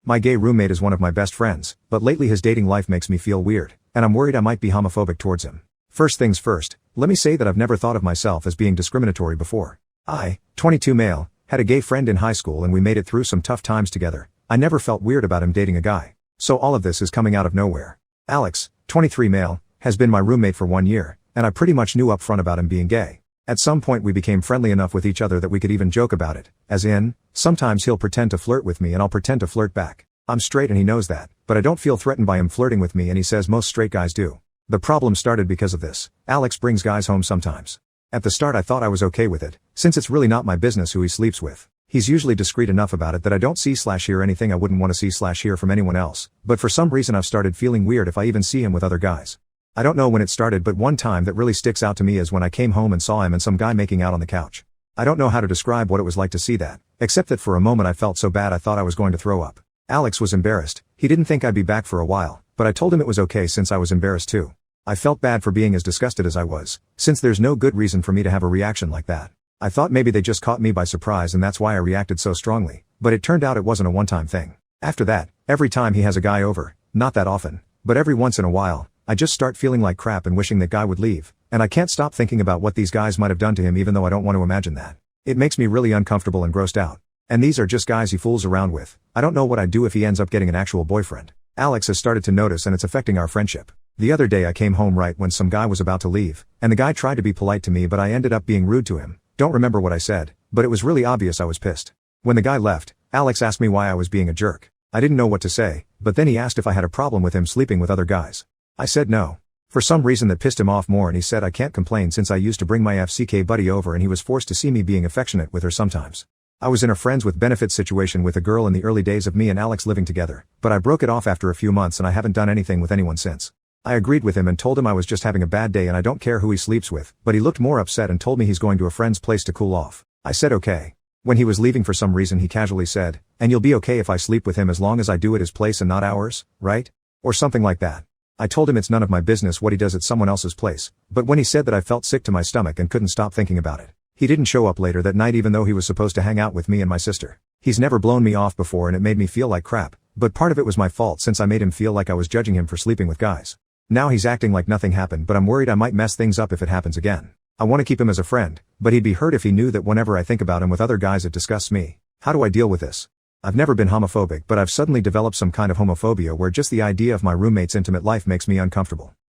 My gay roommate is one of my best friends, but lately his dating life makes me feel weird, and I'm worried I might be homophobic towards him. First things first, let me say that I've never thought of myself as being discriminatory before. I, 22 male, had a gay friend in high school and we made it through some tough times together. I never felt weird about him dating a guy. So all of this is coming out of nowhere. Alex, 23 male, has been my roommate for 1 year, and I pretty much knew up front about him being gay. At some point we became friendly enough with each other that we could even joke about it, as in, sometimes he'll pretend to flirt with me and I'll pretend to flirt back. I'm straight and he knows that, but I don't feel threatened by him flirting with me and he says most straight guys do. The problem started because of this. Alex brings guys home sometimes. At the start I thought I was okay with it, since it's really not my business who he sleeps with. He's usually discreet enough about it that I don't see/hear anything I wouldn't want to see/hear from anyone else, but for some reason I've started feeling weird if I even see him with other guys. I don't know when it started, but one time that really sticks out to me is when I came home and saw him and some guy making out on the couch. I don't know how to describe what it was like to see that, except that for a moment I felt so bad I thought I was going to throw up. Alex was embarrassed. He didn't think I'd be back for a while, but I told him it was okay since I was embarrassed too. I felt bad for being as disgusted as I was, since there's no good reason for me to have a reaction like that. I thought maybe they just caught me by surprise and that's why I reacted so strongly, but it turned out it wasn't a one-time thing. After that, every time he has a guy over, not that often, but every once in a while, I just start feeling like crap and wishing that guy would leave, and I can't stop thinking about what these guys might have done to him even though I don't want to imagine that. It makes me really uncomfortable and grossed out. And these are just guys he fools around with. I don't know what I'd do if he ends up getting an actual boyfriend. Alex has started to notice and it's affecting our friendship. The other day I came home right when some guy was about to leave, and the guy tried to be polite to me but I ended up being rude to him. Don't remember what I said, but it was really obvious I was pissed. When the guy left, Alex asked me why I was being a jerk. I didn't know what to say, but then he asked if I had a problem with him sleeping with other guys. I said no. For some reason that pissed him off more and he said I can't complain since I used to bring my FCK buddy over and he was forced to see me being affectionate with her sometimes. I was in a friends with benefits situation with a girl in the early days of me and Alex living together, but I broke it off after a few months and I haven't done anything with anyone since. I agreed with him and told him I was just having a bad day and I don't care who he sleeps with, but he looked more upset and told me he's going to a friend's place to cool off. I said okay. When he was leaving for some reason he casually said, "And you'll be okay if I sleep with him as long as I do at his place and not ours, right?" Or something like that. I told him it's none of my business what he does at someone else's place, but when he said that I felt sick to my stomach and couldn't stop thinking about it. He didn't show up later that night even though he was supposed to hang out with me and my sister. He's never blown me off before and it made me feel like crap, but part of it was my fault since I made him feel like I was judging him for sleeping with guys. Now he's acting like nothing happened but I'm worried I might mess things up if it happens again. I want to keep him as a friend, but he'd be hurt if he knew that whenever I think about him with other guys it disgusts me. How do I deal with this? I've never been homophobic but I've suddenly developed some kind of homophobia where just the idea of my roommate's intimate life makes me uncomfortable.